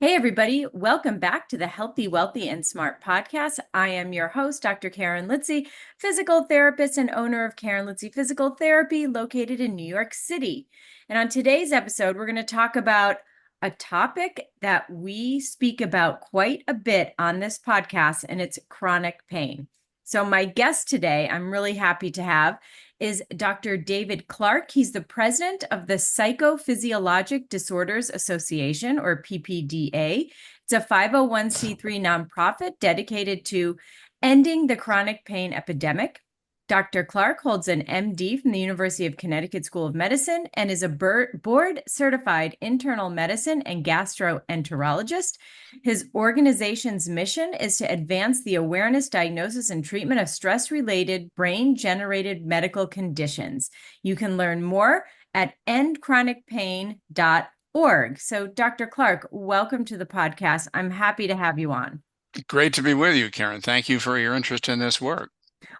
Hey, everybody. Welcome back to the Healthy, Wealthy, and Smart podcast. I am your host, Dr. Karen Litzy, physical therapist and owner of Karen Litzy Physical Therapy, located in New York City. And on today's episode, we're going to talk about a topic that we speak about quite a bit on this podcast, and it's chronic pain. So my guest today, I'm really happy to have, is Dr. David Clarke. He's the president of the Psychophysiologic Disorders Association, or PPDA. It's a 501c3 nonprofit dedicated to ending the chronic pain epidemic. Dr. Clarke holds an MD from the University of Connecticut School of Medicine and is a board-certified internal medicine and gastroenterologist. His organization's mission is to advance the awareness, diagnosis, and treatment of stress-related brain-generated medical conditions. You can learn more at endchronicpain.org. So, Dr. Clarke, welcome to the podcast. I'm happy to have you on. Great to be with you, Karen. Thank you for your interest in this work.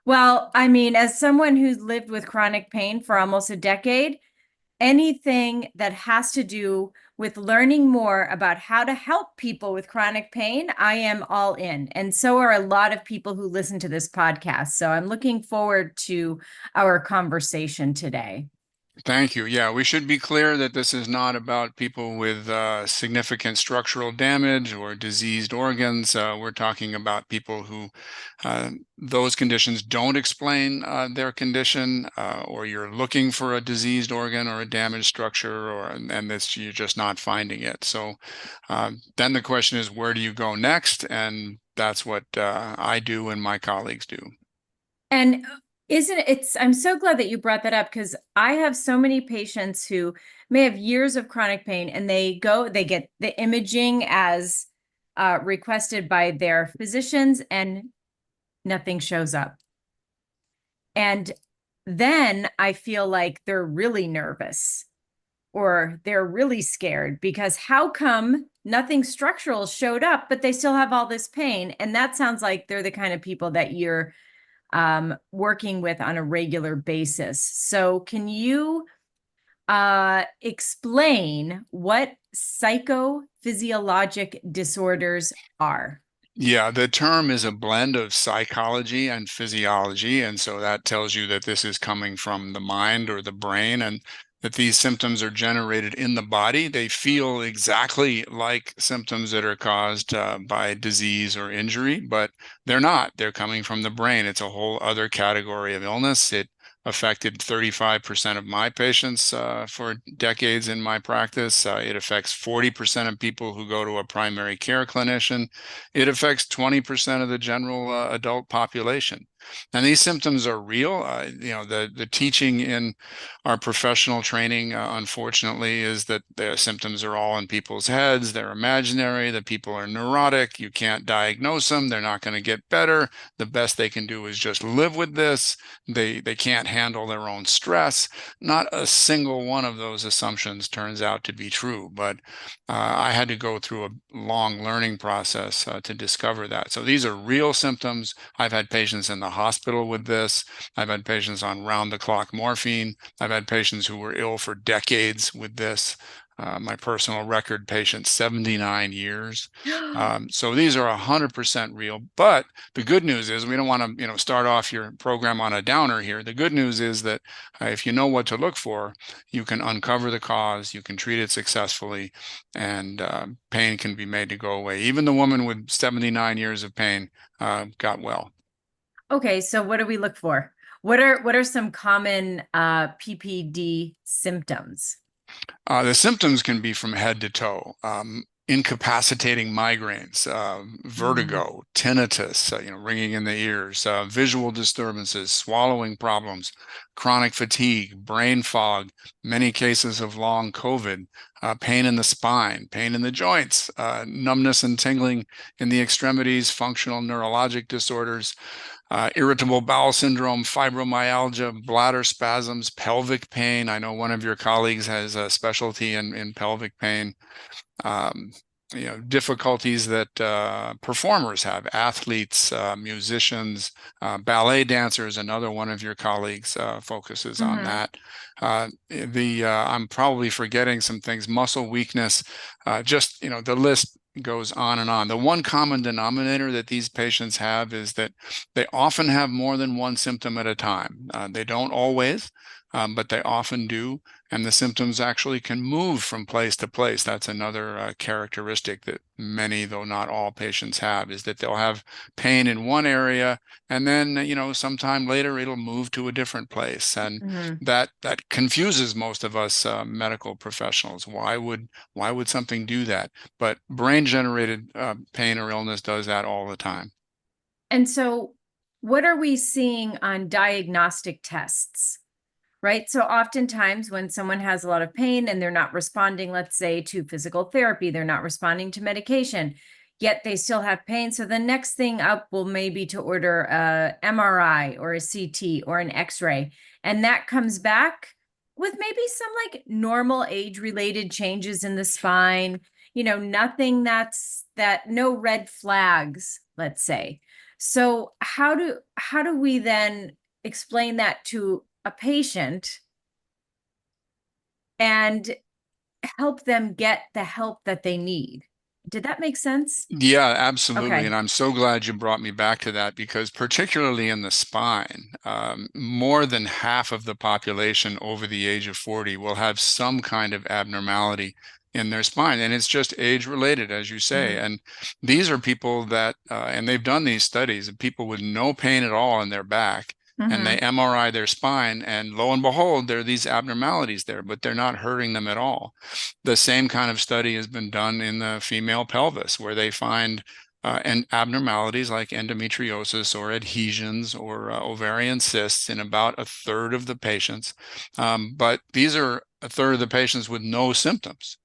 Well, I mean, as someone who's lived with chronic pain for almost a decade, anything that has to do with learning more about how to help people with chronic pain, I am all in. And so are a lot of people who listen to this podcast. So I'm looking forward to our conversation today. Thank you. Yeah, we should be clear that this is not about people with significant structural damage or diseased organs. We're talking about people who those conditions don't explain their condition, or you're looking for a diseased organ or a damaged structure, and this you're just not finding it. So then the question is, where do you go next? And that's what I do and my colleagues do. And I'm so glad that you brought that up, because I have so many patients who may have years of chronic pain, and they get the imaging as requested by their physicians, and nothing shows up. And then I feel like they're really nervous or they're really scared, because how come nothing structural showed up, but they still have all this pain? And that sounds like they're the kind of people that you're working with on a regular basis. So can you explain what psychophysiologic disorders are? Yeah, the term is a blend of psychology and physiology. And so that tells you that this is coming from the mind or the brain, and that these symptoms are generated in the body. They feel exactly like symptoms that are caused by disease or injury, but they're not. They're coming from the brain. It's a whole other category of illness. It affected 35% of my patients for decades in my practice. It affects 40% of people who go to a primary care clinician. It affects 20% of the general adult population. And these symptoms are real. The teaching in our professional training, unfortunately, is that the symptoms are all in people's heads. They're imaginary. The people are neurotic. You can't diagnose them. They're not going to get better. The best they can do is just live with this. They can't handle their own stress. Not a single one of those assumptions turns out to be true, but I had to go through a long learning process to discover that. So these are real symptoms. I've had patients in the hospital with this. I've had patients on round-the-clock morphine. I've had patients who were ill for decades with this. My personal record patient, 79 years. So these are 100% real. But the good news is, we don't want to, start off your program on a downer here. The good news is that if you know what to look for, you can uncover the cause, you can treat it successfully, and pain can be made to go away. Even the woman with 79 years of pain got well. Okay, so what do we look for? What are some common PPD symptoms? The symptoms can be from head to toe. Incapacitating migraines, vertigo, tinnitus, ringing in the ears, visual disturbances, swallowing problems, chronic fatigue, brain fog, many cases of long COVID, pain in the spine, pain in the joints, numbness and tingling in the extremities, functional neurologic disorders, irritable bowel syndrome, fibromyalgia, bladder spasms, pelvic pain. I know one of your colleagues has a specialty in pelvic pain. Difficulties that performers have, athletes, musicians, ballet dancers. Another one of your colleagues focuses on that. I'm probably forgetting some things. Muscle weakness, the list goes on and on. The one common denominator that these patients have is that they often have more than one symptom at a time. They don't always, but they often do. And the symptoms actually can move from place to place. That's another characteristic that many, though not all patients have, is that they'll have pain in one area, and then, sometime later it'll move to a different place. And Mhm. that confuses most of us medical professionals. Why would something do that? But brain-generated pain or illness does that all the time. And so, what are we seeing on diagnostic tests? Right. So oftentimes when someone has a lot of pain and they're not responding, let's say, to physical therapy, they're not responding to medication, yet they still have pain. So the next thing up will maybe to order a MRI or a CT or an X-ray. And that comes back with maybe some like normal age-related changes in the spine, nothing no red flags, let's say. So how do we then explain that to a patient and help them get the help that they need? Did that make sense? Yeah, absolutely. Okay. And I'm so glad you brought me back to that, because particularly in the spine, more than half of the population over the age of 40 will have some kind of abnormality in their spine. And it's just age related, as you say. Mhm. And these are people that, and they've done these studies of people with no pain at all in their back. And they Mhm. MRI their spine, and lo and behold, there are these abnormalities there, but they're not hurting them at all. The same kind of study has been done in the female pelvis, where they find and abnormalities like endometriosis or adhesions or ovarian cysts in about a third of the patients. But these are a third of the patients with no symptoms.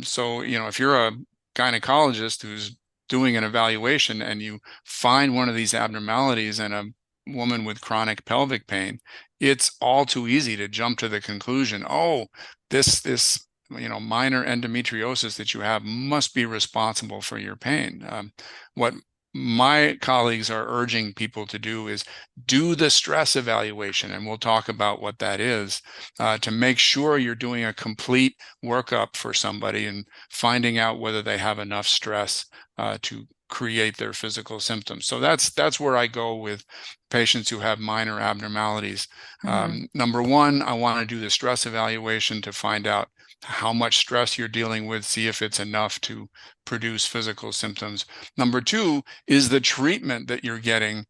So, if you're a gynecologist who's doing an evaluation and you find one of these abnormalities in a woman with chronic pelvic pain, it's all too easy to jump to the conclusion, oh, this minor endometriosis that you have must be responsible for your pain. What my colleagues are urging people to do is do the stress evaluation, and we'll talk about what that is, to make sure you're doing a complete workup for somebody and finding out whether they have enough stress to create their physical symptoms. So that's where I go with patients who have minor abnormalities. Mhm. Number one, I want to do the stress evaluation to find out how much stress you're dealing with, see if it's enough to produce physical symptoms. Number two is the treatment that you're getting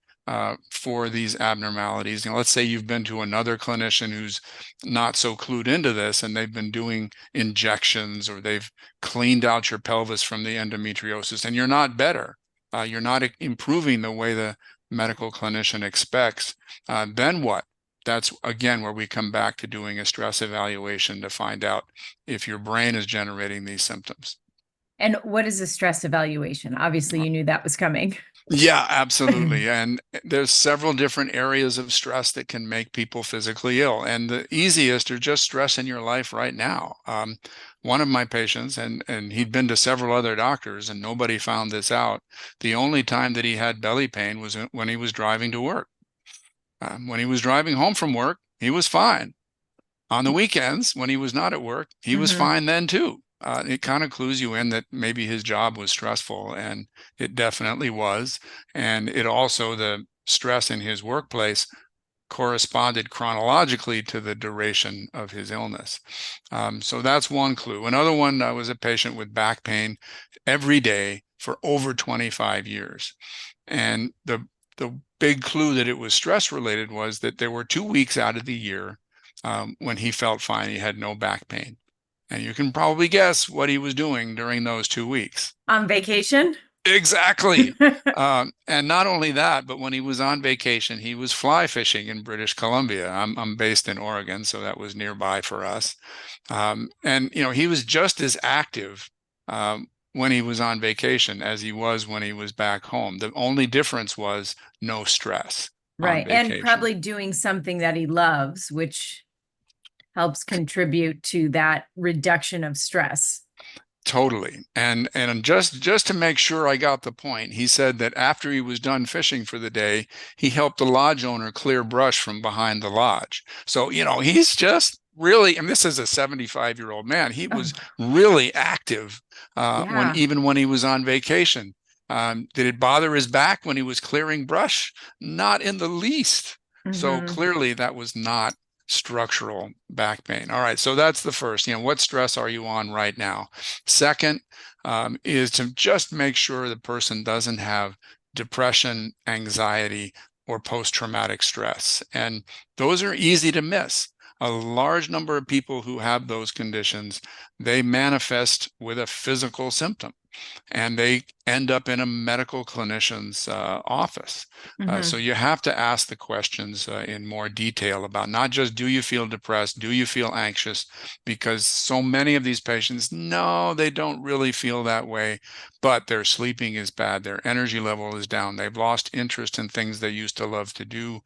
for these abnormalities. Let's say you've been to another clinician who's not so clued into this, and they've been doing injections, or they've cleaned out your pelvis from the endometriosis, and you're not better. You're not improving the way the medical clinician expects. Then what? That's again where we come back to doing a stress evaluation to find out if your brain is generating these symptoms. And what is a stress evaluation? Obviously, you knew that was coming. Yeah, absolutely. And there's several different areas of stress that can make people physically ill. And the easiest are just stress in your life right now. One of my patients, and he'd been to several other doctors and nobody found this out. The only time that he had belly pain was when he was driving to work. When he was driving home from work, he was fine. On the weekends, when he was not at work, he was Mhm. fine then too. It kind of clues you in that maybe his job was stressful, and it definitely was. And it also, the stress in his workplace corresponded chronologically to the duration of his illness. So that's one clue. Another one, was a patient with back pain every day for over 25 years. And the big clue that it was stress related was that there were 2 weeks out of the year when he felt fine. He had no back pain. And you can probably guess what he was doing during those 2 weeks. On vacation? Exactly. And not only that, but when he was on vacation, he was fly fishing in British Columbia. I'm based in Oregon, so that was nearby for us. And he was just as active when he was on vacation as he was when he was back home. The only difference was no stress on Right. And vacation. probably doing something that he loves, which helps contribute to that reduction of stress. Totally. And just to make sure I got the point, he said that after he was done fishing for the day, he helped the lodge owner clear brush from behind the lodge. So, he's just really, and this is a 75-year-old man, he Oh, was really active Yeah. when he was on vacation. Did it bother his back when he was clearing brush? Not in the least. So Hmm. clearly that was not structural back pain. All right, so that's the first. What stress are you on right now? Second, is to just make sure the person doesn't have depression, anxiety, or post-traumatic stress. And those are easy to miss. A large number of people who have those conditions, they manifest with a physical symptom and they end up in a medical clinician's office. So Hmm. you have to ask the questions in more detail about not just do you feel depressed, do you feel anxious, because so many of these patients, no, they don't really feel that way, but their sleeping is bad, their energy level is down, they've lost interest in things they used to love to do,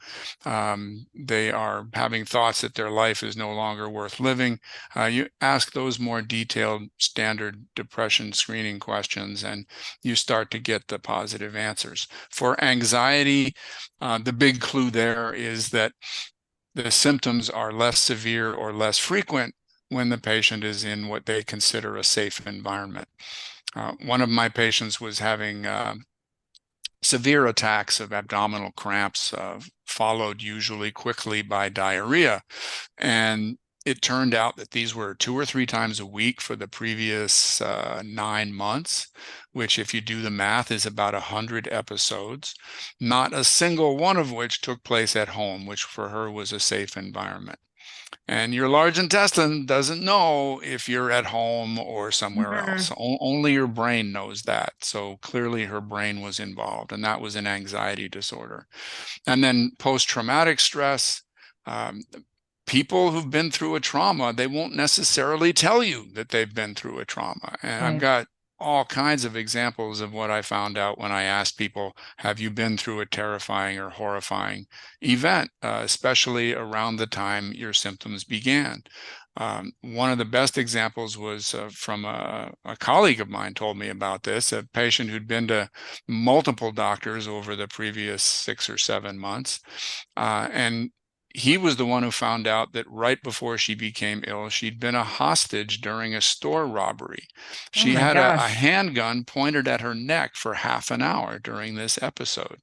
they are having thoughts that their life is no longer worth living. You ask those more detailed standard depression screening questions and you start to get the positive answers. For anxiety, the big clue there is that the symptoms are less severe or less frequent when the patient is in what they consider a safe environment. One of my patients was having severe attacks of abdominal cramps, followed usually quickly by diarrhea. And it turned out that these were 2 or 3 times a week for the previous 9 months, which, if you do the math, is about 100 episodes, not a single one of which took place at home, which for her was a safe environment. And your large intestine doesn't know if you're at home or somewhere Hmm. else. Only your brain knows that. So clearly her brain was involved, and that was an anxiety disorder. And then post-traumatic stress, um, people who've been through a trauma, they won't necessarily tell you that they've been through a trauma. And I've Right. got all kinds of examples of what I found out when I asked people, have you been through a terrifying or horrifying event, especially around the time your symptoms began? One of the best examples was from a colleague of mine told me about this, a patient who'd been to multiple doctors over the previous 6 or 7 months. And he was the one who found out that right before she became ill, she'd been a hostage during a store robbery. Oh She my had a gosh. handgun pointed at her neck for half an hour during this episode.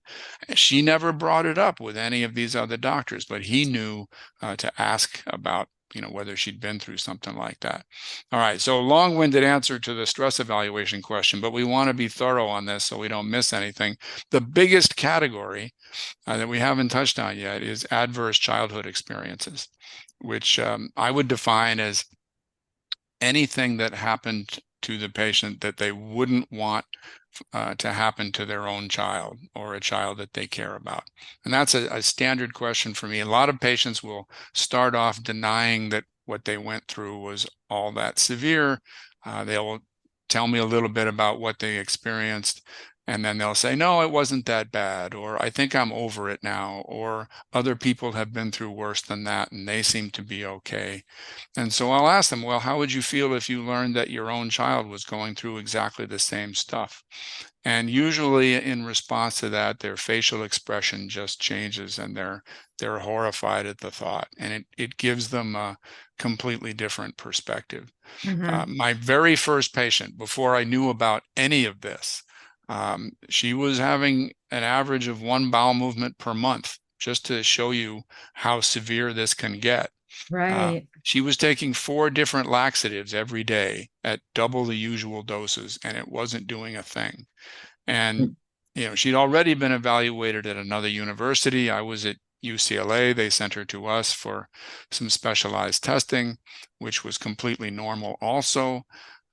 She never brought it up with any of these other doctors, but he knew to ask about whether she'd been through something like that. All right, so long-winded answer to the stress evaluation question, but we want to be thorough on this so we don't miss anything. The biggest category that we haven't touched on yet is adverse childhood experiences, which I would define as anything that happened to the patient that they wouldn't want to happen to their own child or a child that they care about. And that's a standard question for me. A lot of patients will start off denying that what they went through was all that severe. They will tell me a little bit about what they experienced. And then they'll say, no, it wasn't that bad, or I think I'm over it now, or other people have been through worse than that and they seem to be okay. And so I'll ask them, well, how would you feel if you learned that your own child was going through exactly the same stuff? And usually in response to that, their facial expression just changes and they're horrified at the thought. And it gives them a completely different perspective. Hmm. My very first patient, before I knew about any of this, she was having an average of one bowel movement per month, just to show you how severe this can get. Right. She was taking 4 different laxatives every day at double the usual doses, and it wasn't doing a thing. And she'd already been evaluated at another university. I was at UCLA. They sent her to us for some specialized testing, which was completely normal also.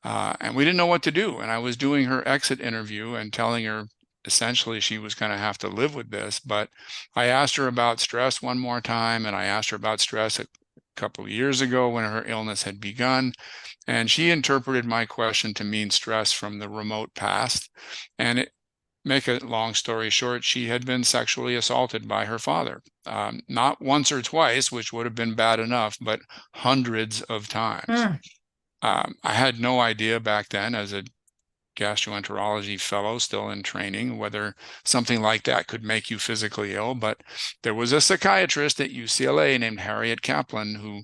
And we didn't know what to do. And I was doing her exit interview and telling her essentially she was going to have to live with this. But I asked her about stress one more time, and I asked her about stress a couple of years ago when her illness had begun. And she interpreted my question to mean stress from the remote past. And make a long story short, she had been sexually assaulted by her father, not once or twice, which would have been bad enough, but hundreds of times. Mm. I had no idea back then, as a gastroenterology fellow still in training, whether something like that could make you physically ill. But there was a psychiatrist at UCLA named Harriet Kaplan who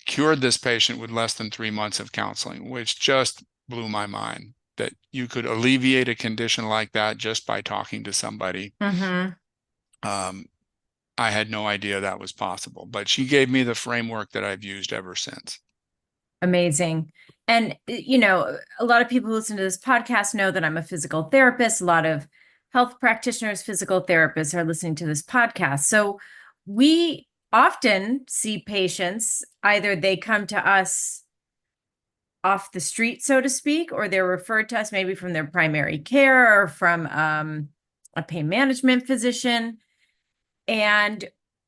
cured this patient with less than 3 months of counseling, which just blew my mind, that you could alleviate a condition like that just by talking to somebody. Mm-hmm. Um, I had no idea that was possible, but she gave me the framework that I've used ever since. Amazing. And, a lot of people who listen to this podcast know that I'm a physical therapist. A lot of health practitioners, physical therapists are listening to this podcast. So we often see patients, either they come to us off the street, so to speak, or they're referred to us maybe from their primary care or from a pain management physician. And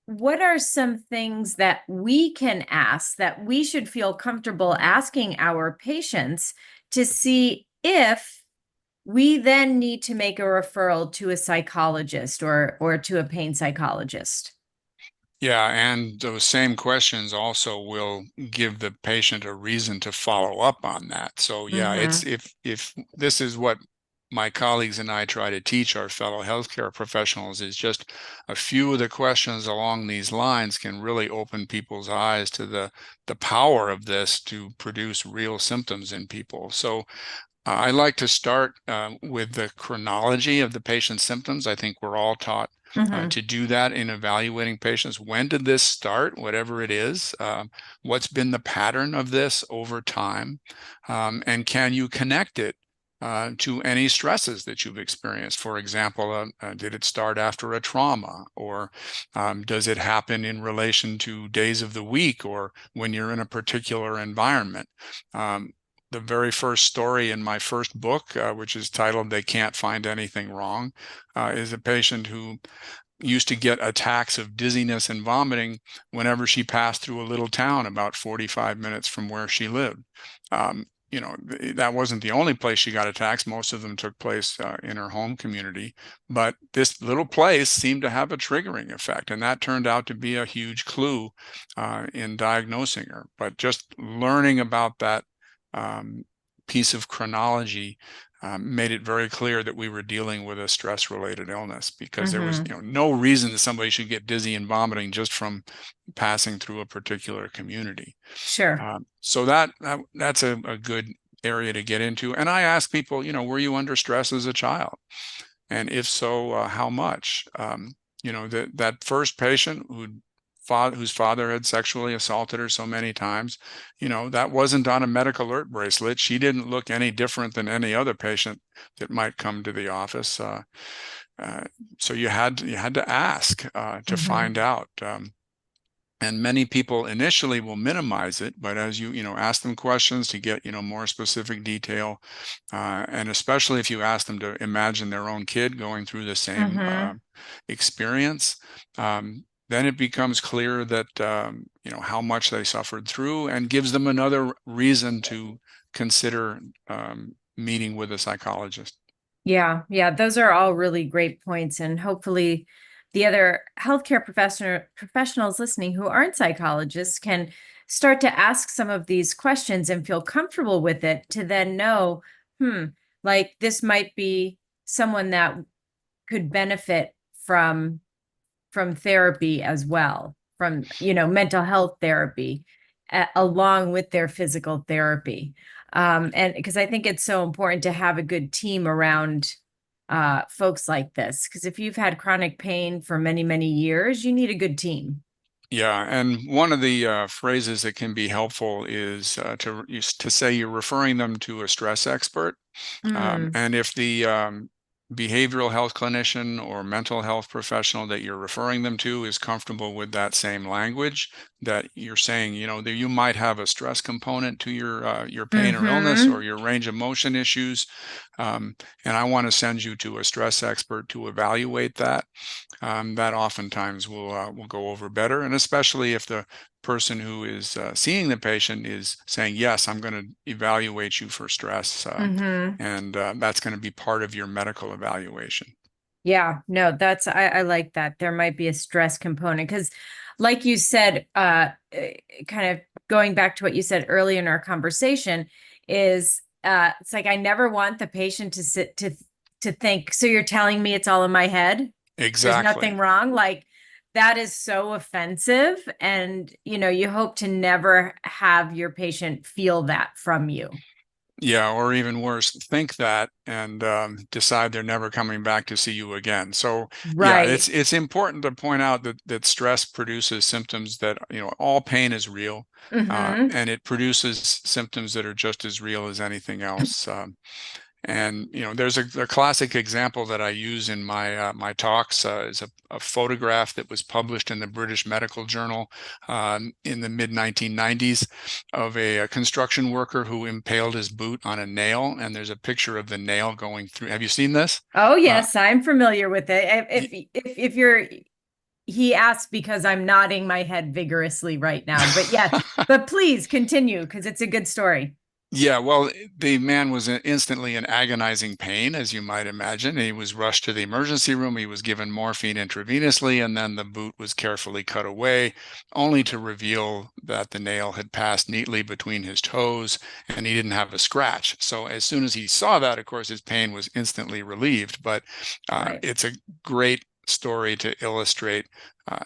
what are some things that we can ask that we should feel comfortable asking our patients to see if we then need to make a referral to a psychologist or to a pain psychologist? Yeah, and those same questions also will give the patient a reason to follow up on that. So yeah, it's Mm-hmm. if this is what my colleagues and I try to teach our fellow healthcare professionals, is just a few of the questions along these lines can really open people's eyes to the power of this to produce real symptoms in people. So I like to start with the chronology of the patient's symptoms. I think we're all taught Mm-hmm. to do that in evaluating patients. When did this start, whatever it is? What's been the pattern of this over time? And can you connect it to any stresses that you've experienced? For example, did it start after a trauma? Or does it happen in relation to days of the week or when you're in a particular environment? The very first story in my first book, which is titled "They Can't Find Anything Wrong," is a patient who used to get attacks of dizziness and vomiting whenever she passed through a little town about 45 minutes from where she lived. That wasn't the only place she got attacks. Most of them took place in her home community, but this little place seemed to have a triggering effect, and that turned out to be a huge clue in diagnosing her. But just learning about that um, piece of chronology made it very clear that we were dealing with a stress-related illness, because there was Mm-hmm. no reason that somebody should get dizzy and vomiting just from passing through a particular community. Sure. So that's a good area to get into. And I ask people, were you under stress as a child? And if so, how much? That first patient whose father had sexually assaulted her so many times, that wasn't on a medical alert bracelet. She didn't look any different than any other patient that might come to the office. Uh, so you had to ask to Mm-hmm. find out. And many people initially will minimize it, but as you ask them questions to get more specific detail, and especially if you ask them to imagine their own kid going through the same Mm-hmm. experience, then it becomes clear that how much they suffered through, and gives them another reason to consider meeting with a psychologist. Yeah, yeah, those are all really great points. And hopefully the other healthcare professionals listening who aren't psychologists can start to ask some of these questions and feel comfortable with it to then know, hmm, like this might be someone that could benefit from therapy as well, from, mental health therapy along with their physical therapy. And because I think it's so important to have a good team around folks like this. Because if you've had chronic pain for many, many years, you need a good team. Yeah, and one of the phrases that can be helpful is to say you're referring them to a stress expert. Mm, And if the behavioral health clinician or mental health professional that you're referring them to is comfortable with that same language, that you're saying, that you might have a stress component to your pain or illness mm-hmm. or your range of motion issues, and I want to send you to a stress expert to evaluate that. That oftentimes will go over better, and especially if the person who is seeing the patient is saying, "Yes, I'm going to evaluate you for stress," Mm-hmm. and that's going to be part of your medical evaluation. Yeah, no, I like that. There might be a stress component because, like you said, kind of going back to what you said earlier in our conversation, is it's like I never want the patient to sit to think, so you're telling me it's all in my head? There's Exactly. nothing wrong. Like that is so offensive. And, you hope to never have your patient feel that from you. Yeah, or even worse, think that and decide they're never coming back to see you again. So, yeah, Right. it's important to point out that stress produces symptoms that, all pain is real, Mm-hmm. and it produces symptoms that are just as real as anything else. And there's a classic example that I use in my talks is a photograph that was published in the British Medical Journal in the mid 1990s of a construction worker who impaled his boot on a nail, and there's a picture of the nail going through. Have you seen this? Oh, Uh, yes, I'm familiar with it. y- If you're he asked because I'm nodding my head vigorously right now. But yeah, but please continue because it's a good story. Yeah, well, the man was instantly in agonizing pain, as you might imagine. He was rushed to the emergency room. He was given morphine intravenously, and then the boot was carefully cut away, only to reveal that the nail had passed neatly between his toes and he didn't have a scratch. So as soon as he saw that, of course, his pain was instantly relieved. But Right. it's a great story to illustrate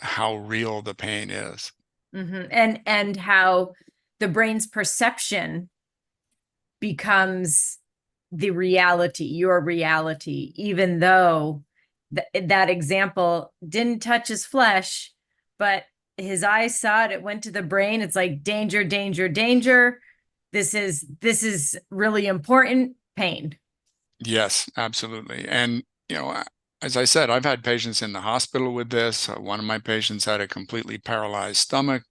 how real the pain is. And how the brain's perception becomes the reality, your reality, even though that example didn't touch his flesh, but his eyes saw it, it went to the brain. It's like danger, danger, danger. This is really important pain. Yes, absolutely. And, as I said, I've had patients in the hospital with this. One of my patients had a completely paralyzed stomach.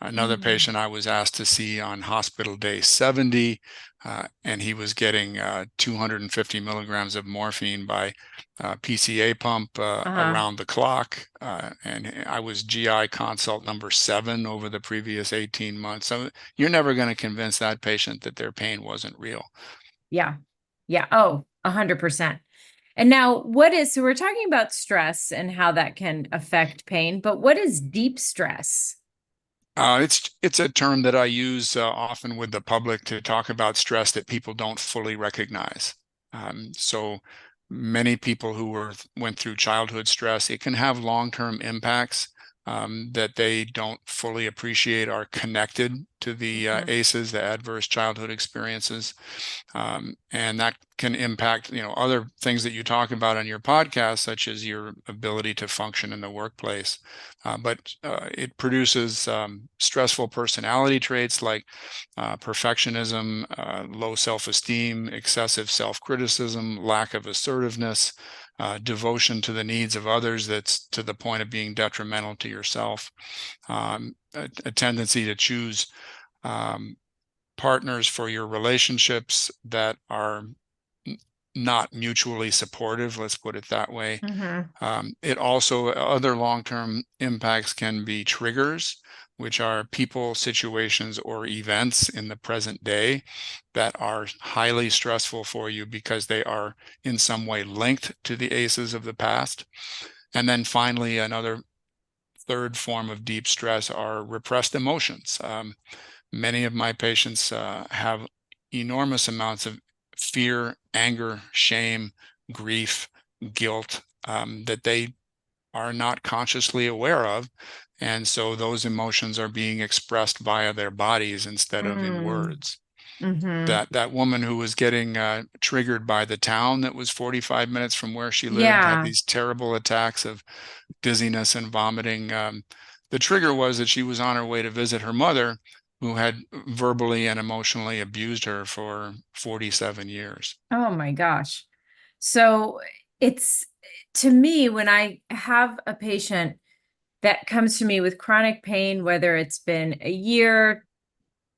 Another Mm. patient I was asked to see on hospital day 70, and he was getting 250 milligrams of morphine by PCA pump Uh-huh. around the clock. And I was GI consult number 7 over the previous 18 months. So you're never going to convince that patient that their pain wasn't real. Yeah. Yeah. Oh, 100%. And now so we're talking about stress and how that can affect pain, but what is deep stress? It's a term that I use often with the public to talk about stress that people don't fully recognize. So many people who went through childhood stress, it can have long-term impacts that they don't fully appreciate are connected to the Mhm. ACEs, the adverse childhood experiences. And that can impact, other things that you talk about on your podcast, such as your ability to function in the workplace. But it produces stressful personality traits like perfectionism, low self-esteem, excessive self-criticism, lack of assertiveness, devotion to the needs of others that's to the point of being detrimental to yourself, a tendency to choose um, partners for your relationships that are not mutually supportive, let's put it that way. Mhm. It also, other long-term impacts can be triggers, which are people, situations, or events in the present day that are highly stressful for you because they are in some way linked to the ACEs of the past. And then finally, another third form of deep stress are repressed emotions. Many of my patients have enormous amounts of fear, anger, shame, grief, guilt that they are not consciously aware of. And so those emotions are being expressed via their bodies instead of in Mm. words. Mhm. That woman who was getting triggered by the town that was 45 minutes from where she lived had Yeah. these terrible attacks of dizziness and vomiting. The trigger was that she was on her way to visit her mother, who had verbally and emotionally abused her for 47 years. Oh my gosh. So it's to me, when I have a patient that comes to me with chronic pain, whether it's been a year,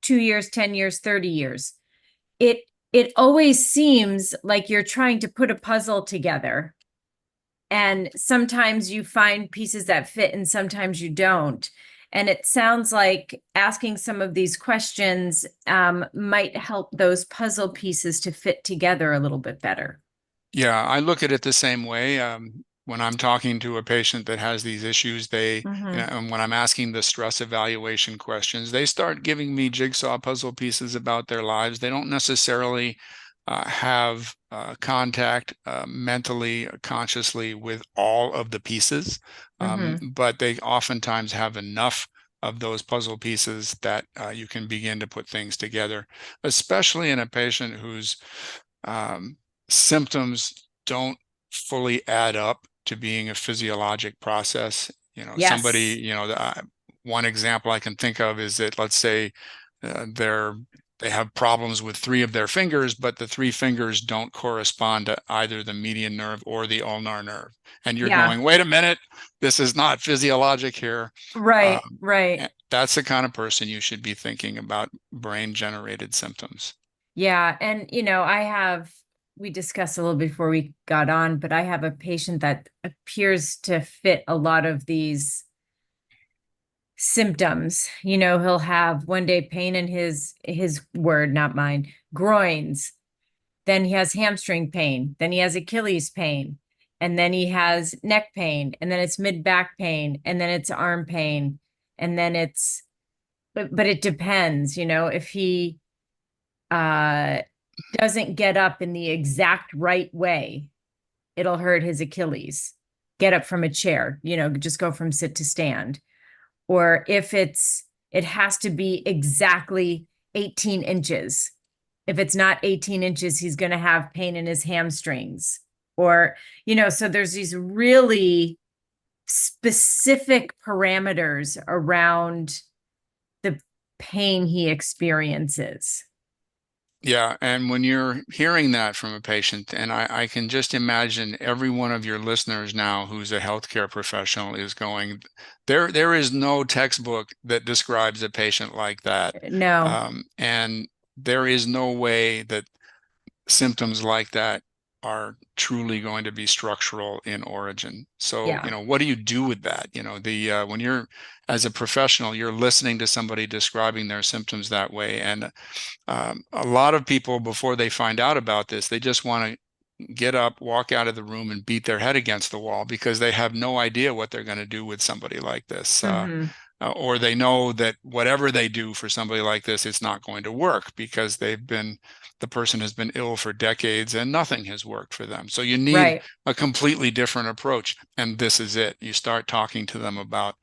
2 years, 10 years, 30 years, it it always seems like you're trying to put a puzzle together. And sometimes you find pieces that fit and sometimes you don't. And it sounds like asking some of these questions might help those puzzle pieces to fit together a little bit better. Yeah, I look at it the same way. When I'm talking to a patient that has these issues, Mm-hmm. and when I'm asking the stress evaluation questions, they start giving me jigsaw puzzle pieces about their lives. They don't necessarily have contact mentally, consciously with all of the pieces, Mm-hmm. but they oftentimes have enough of those puzzle pieces that you can begin to put things together, especially in a patient whose symptoms don't fully add up to being a physiologic process. Somebody, Yes. one example I can think of is that, let's say, uh, they're they have problems with three of their fingers, but the three fingers don't correspond to either the median nerve or the ulnar nerve. And you're Yeah. going, wait a minute, this is not physiologic here. Right. Right. That's the kind of person you should be thinking about brain-generated symptoms. Yeah. And, we discussed a little before we got on, but I have a patient that appears to fit a lot of these symptoms. He'll have one day pain in his word, not mine, groins. Then he has hamstring pain. Then he has Achilles pain. And then he has neck pain. And then it's mid back pain. And then it's arm pain. And then but it depends, if he uh doesn't get up in the exact right way, it'll hurt his Achilles. Get up from a chair, just go from sit to stand. Or if it has to be exactly 18 inches. If it's not 18 inches, he's going to have pain in his hamstrings. Or, so there's these really specific parameters around the pain he experiences. Yeah, and when you're hearing that from a patient, and I can just imagine every one of your listeners now who's a healthcare professional is going, there is no textbook that describes a patient like that. No. And there is no way that symptoms like that are truly going to be structural in origin. So, Yeah. what do you do with that? When you're, as a professional, you're listening to somebody describing their symptoms that way, and a lot of people, before they find out about this, they just want to get up, walk out of the room, and beat their head against the wall because they have no idea what they're going to do with somebody like this. Or they know that whatever they do for somebody like this, it's not going to work because the person has been ill for decades and nothing has worked for them. So you need Right. a completely different approach. And this is it. You start talking to them about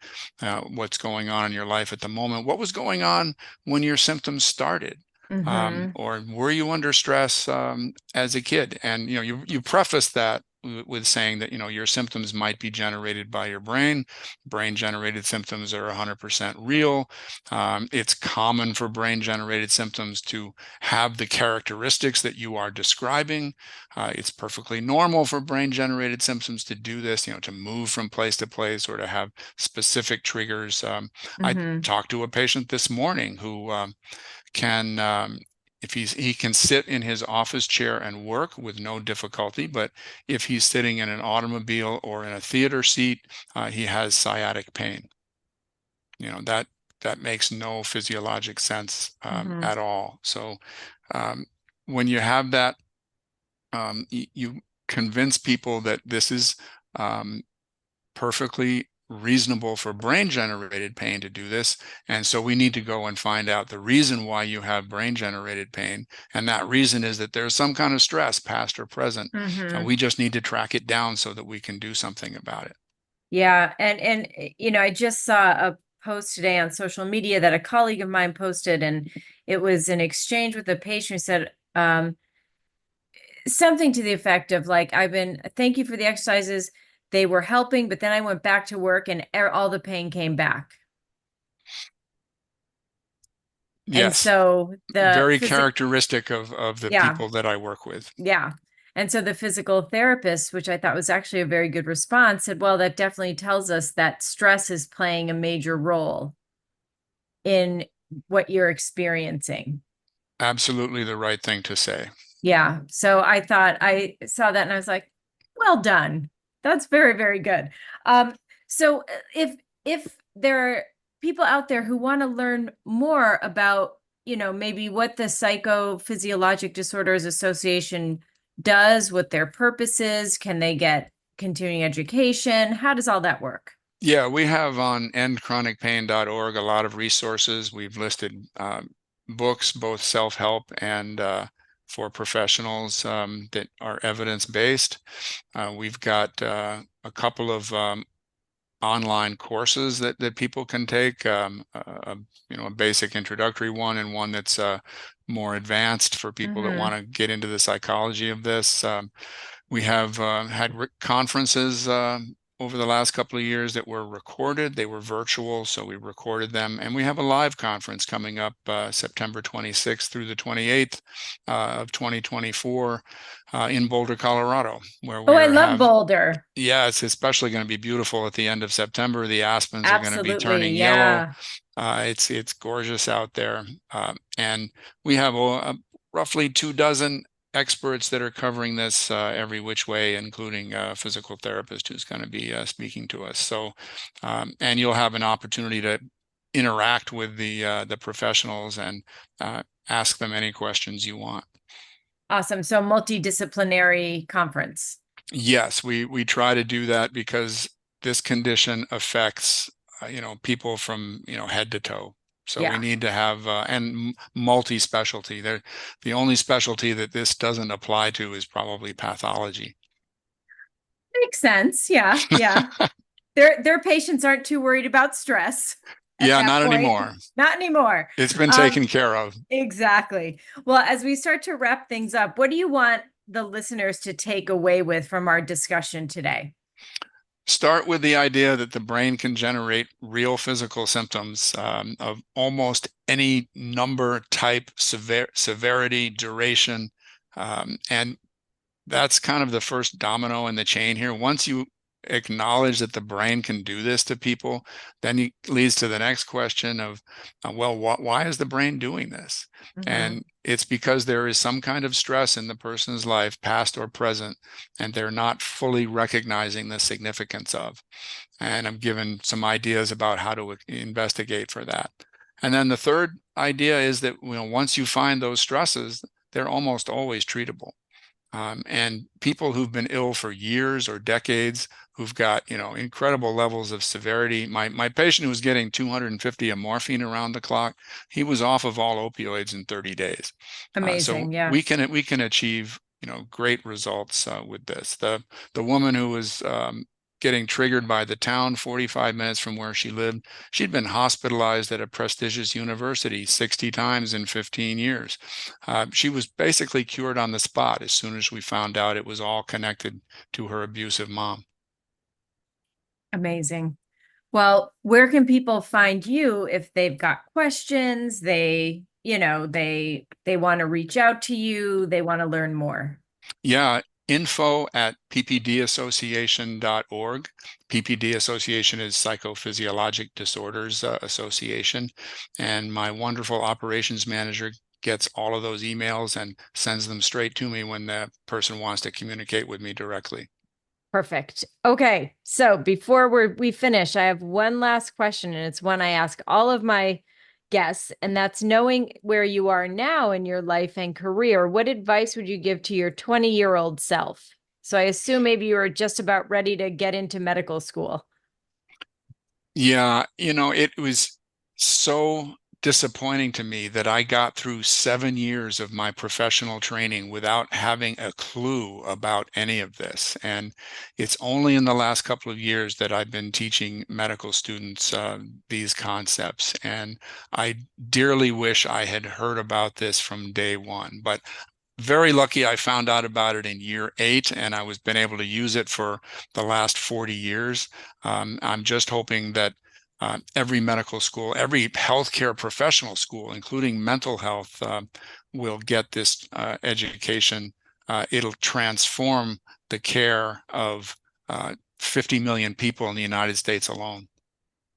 what's going on in your life at the moment. What was going on when your symptoms started? Or were you under stress as a kid? And you preface that with saying that your symptoms might be generated by your brain. Brain generated symptoms are 100% real. It's common for brain generated symptoms to have the characteristics that you are describing. It's perfectly normal for brain generated symptoms to do this, to move from place to place or to have specific triggers. I talked to a patient this morning who can if he can sit in his office chair and work with no difficulty, but if he's sitting in an automobile or in a theater seat, he has sciatic pain. That makes no physiologic sense at all. So when you have that, you convince people that this is perfectly reasonable for brain generated pain to do this. And so we need to go and find out the reason why you have brain generated pain. And that reason is that there's some kind of stress, past or present. We just need to track it down so that we can do something about it. Yeah. And I just saw a post today on social media that a colleague of mine posted, and it was an exchange with a patient who said, something to the effect of like, thank you for the exercises. They were helping, but then I went back to work and all the pain came back. And Yes, so very characteristic of the yeah, people that I work with. yeah. And so the physical therapist, which I thought was actually a very good response, said, well, that definitely tells us that stress is playing a major role in what you're experiencing. Absolutely the right thing to say. Yeah. So I thought I saw that and I was like, well done. That's very, very good. So if there are people out there who want to learn more about, maybe what the Psychophysiologic Disorders Association does, what their purpose is, can they get continuing education? How does all that work? Yeah, we have on endchronicpain.org a lot of resources. We've listed books, both self-help and for professionals that are evidence-based. We've got a couple of online courses that people can take, a basic introductory one and one that's more advanced for people that want to get into the psychology of this. We have had conferences over the last couple of years that were recorded. They were virtual, so we recorded them. And we have a live conference coming up September 26th through the 28th of 2024 in Boulder, Colorado, where Oh, we I love have, Boulder. yeah, it's especially going to be beautiful at the end of September. The aspens are going to be Absolutely. turning yellow. Yeah. It's gorgeous out there. And we have roughly 24 experts that are covering this every which way, including a physical therapist who's going to be speaking to us. So, and you'll have an opportunity to interact with the professionals and ask them any questions you want. Awesome. So multidisciplinary conference. Yes, we try to do that because this condition affects people from head to toe. So we Yeah. need to have and multi-specialty. The only specialty that this doesn't apply to is probably pathology. Makes sense. Yeah. Yeah. Their patients aren't too worried about stress at Yeah, that not point. anymore. Not anymore. It's been taken care of. Exactly. Well, as we start to wrap things up, what do you want the listeners to take away with from our discussion today? Start with the idea that the brain can generate real physical symptoms of almost any number, type, severity, duration, and that's kind of the first domino in the chain here. Once you acknowledge that the brain can do this to people, then it leads to the next question of, well, why is the brain doing this? And it's because there is some kind of stress in the person's life, past or present, and they're not fully recognizing the significance of. And I'm given some ideas about how to investigate for that. And then the third idea is that once you find those stresses, they're almost always treatable. And people who've been ill for years or decades, who've got incredible levels of severity. My patient who was getting 250 of morphine around the clock, he was off of all opioids in 30 days. So Amazing. Yeah. we can achieve great results with this. The woman who was getting triggered by the town 45 minutes from where she lived, she'd been hospitalized at a prestigious university 60 times in 15 years. She was basically cured on the spot as soon as we found out it was all connected to her abusive mom. Amazing. Well, where can people find you if they've got questions, they want to reach out to you, they want to learn more? Yeah, info@ppdassociation.org. PPD Association is Psychophysiologic Disorders Association. And my wonderful operations manager gets all of those emails and sends them straight to me when the person wants to communicate with me directly. Perfect. Okay. So before we finish, I have one last question, and it's one I ask all of my guests, and that's knowing where you are now in your life and career. What advice would you give to your 20-year-old self? So I assume maybe you were just about ready to get into medical school. Yeah, it was so disappointing to me that I got through 7 years of my professional training without having a clue about any of this. And it's only in the last couple of years that I've been teaching medical students these concepts. And I dearly wish I had heard about this from day one. But very lucky I found out about it in year 8, and I was been able to use it for the last 40 years. I'm just hoping that every medical school, every healthcare professional school, including mental health, will get this education. It'll transform the care of 50 million people in the United States alone.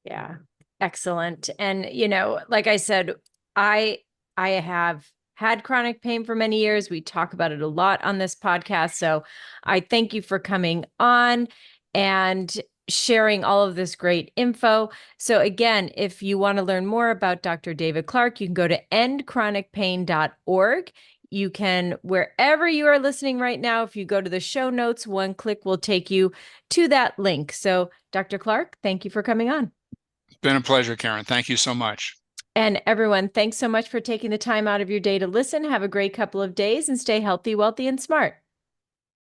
Yeah. Excellent. And, like I said, I have had chronic pain for many years. We talk about it a lot on this podcast. So I thank you for coming on and sharing all of this great info. So again, if you want to learn more about Dr. David Clarke, you can go to endchronicpain.org. You can, wherever you are listening right now, if you go to the show notes, one click will take you to that link. So Dr. Clarke, thank you for coming on. It's been a pleasure, Karen. Thank you so much. And everyone, thanks so much for taking the time out of your day to listen. Have a great couple of days and stay healthy, wealthy, and smart.